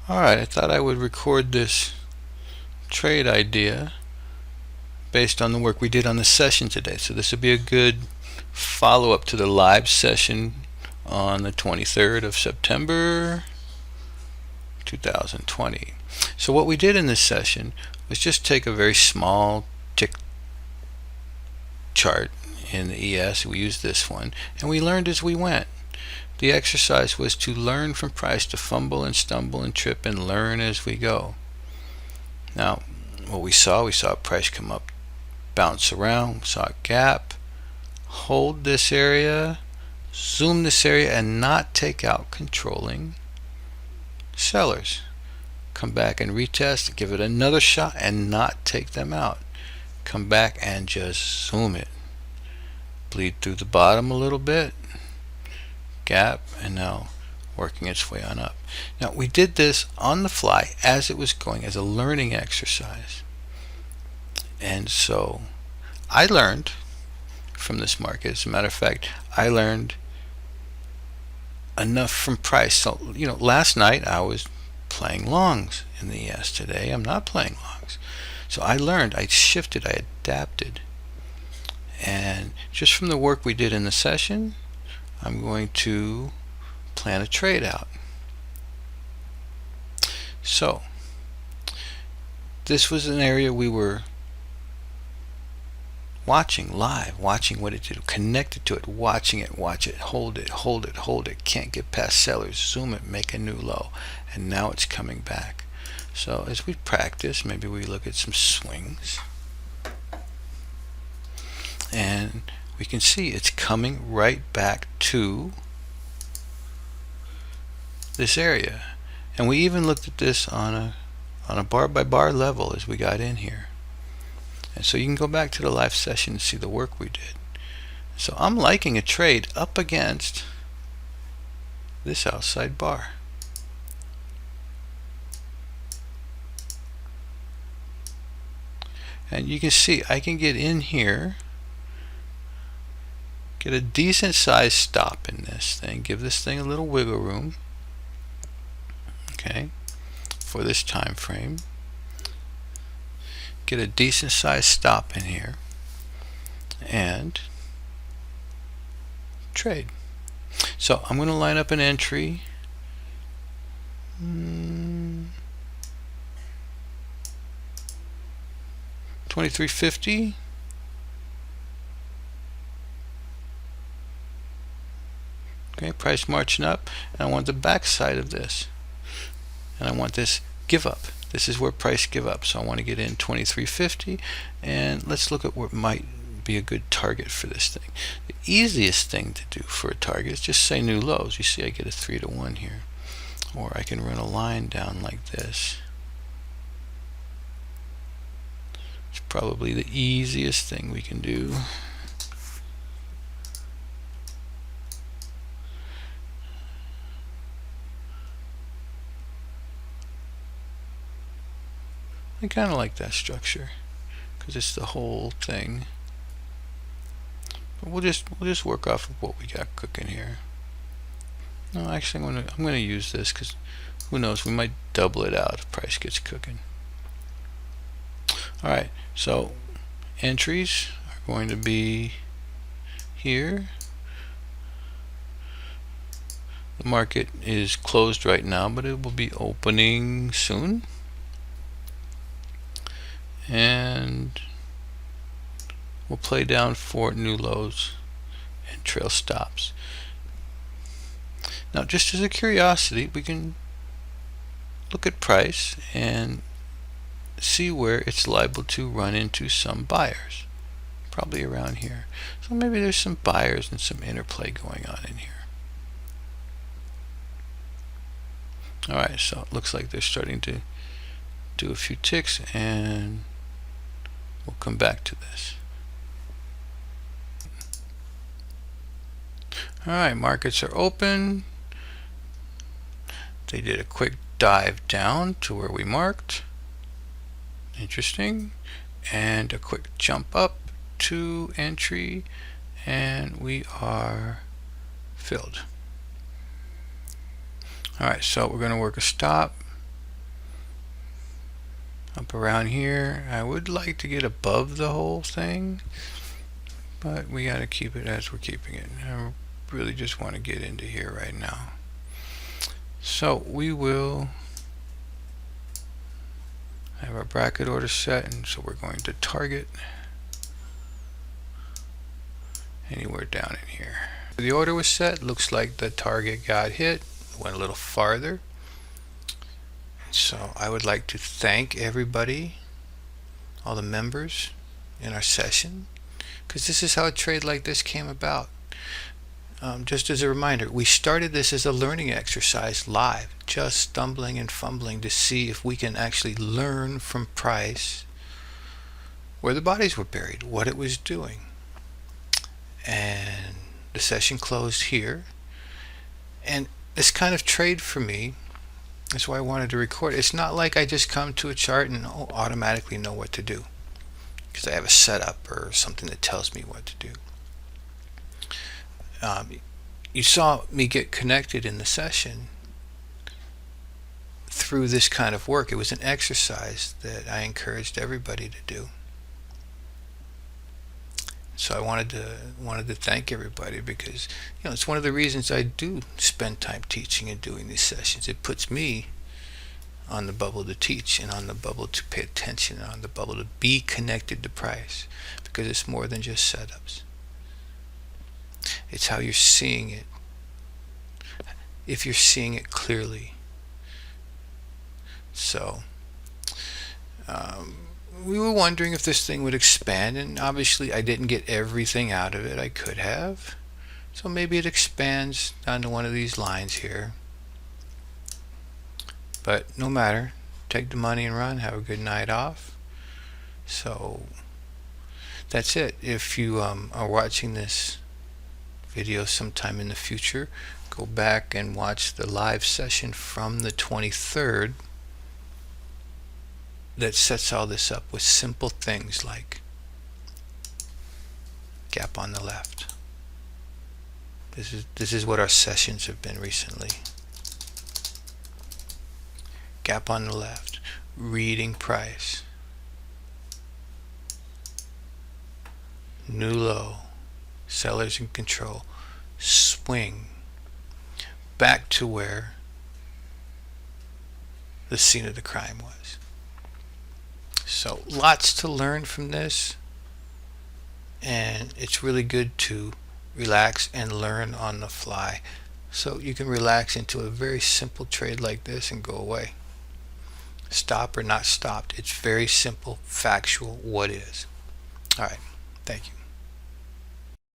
Alright, I thought I would record this trade idea based on the work we did on the session today. So this would be a good follow-up to the live session on the 23rd of September 2020. So what we did in this session was just take a very small tick chart in the ES. We used this one, and we learned as we went. The exercise was to learn from price, to fumble and stumble and trip and learn as we go. Now, what we saw price come up, bounce around, saw a gap, hold this area, zoom this area, and not take out controlling sellers. Come back and retest, give it another shot, and not take them out. Come back and just zoom it. Bleed through the bottom a little bit, gap, and now working its way on up. Now we did this on the fly as it was going, as a learning exercise. And so I learned from this market. As a matter of fact, I learned enough from price. So, last night I was playing longs in the ES. Today I'm not playing longs. So I learned, I shifted, I adapted. And just from the work we did in the session, I'm going to plan a trade out. So this was an area we were watching live, watching what it did, connected to it, watching it, watch it, hold it, hold it, hold it, can't get past sellers, zoom it, make a new low, and now it's coming back. So as we practice, maybe we look at some swings, and we can see it's coming right back to this area. And we even looked at this on a bar by bar level as we got in here. And so you can go back to the live session and see the work we did. So I'm liking a trade up against this outside bar. And you can see I can get in here, get a decent size stop in this thing, give this thing a little wiggle room, okay, for this time frame. Get a decent size stop in here and trade. So I'm going to line up an entry. 2350. Okay, price marching up, and I want the back side of this, and I want this give up. This is where price give up, so I want to get in 2350, and let's look at what might be a good target for this thing. The easiest thing to do for a target is just say new lows. You see I get a 3-to-1 here, or I can run a line down like this. It's probably the easiest thing we can do. I kind of like that structure because it's the whole thing. But we'll just work off of what we got cooking here. No, actually, I'm gonna use this because who knows, we might double it out if price gets cooking. All right, so entries are going to be here. The market is closed right now, but it will be opening soon. And we'll play down for new lows and trail stops. Now, just as a curiosity, we can look at price and see where it's liable to run into some buyers, probably around here. So maybe there's some buyers and some interplay going on in here. Alright, so it looks like they're starting to do a few ticks, and we'll come back to this. Alright, markets are open. They did a quick dive down to where we marked. Interesting. And a quick jump up to entry, and we are filled. Alright, so we're going to work a stop up around here. I would like to get above the whole thing, but we got to keep it as we're keeping it. I really just want to get into here right now. So we will have our bracket order set, and so we're going to target anywhere down in here. The order was set. Looks like the target got hit. Went a little farther. So I would like to thank everybody, all the members in our session, because this is how a trade like this came about. Just as a reminder, we started this as a learning exercise live, just stumbling and fumbling to see if we can actually learn from price where the bodies were buried, what it was doing. And the session closed here. And this kind of trade for me, that's why I wanted to record it. It's not like I just come to a chart and automatically know what to do, because I have a setup or something that tells me what to do. You saw me get connected in the session through this kind of work. It was an exercise that I encouraged everybody to do. So I wanted to thank everybody, because it's one of the reasons I do spend time teaching and doing these sessions. It puts me on the bubble to teach, and on the bubble to pay attention, and on the bubble to be connected to price, because it's more than just setups. It's how you're seeing it. If you're seeing it clearly. So we were wondering if this thing would expand, and obviously I didn't get everything out of it I could have. So maybe it expands down to one of these lines here. But no matter. Take the money and run. Have a good night off. So that's it. If you are watching this video sometime in the future, go back and watch the live session from the 23rd that sets all this up with simple things like gap on the left. This is what our sessions have been recently. Gap on the left, reading price, new low, sellers in control, swing back to where the scene of the crime was. So lots to learn from this, and it's really good to relax and learn on the fly, so you can relax into a very simple trade like this and go away. Stop or not stopped. It's very simple, factual, what is. All right, thank you.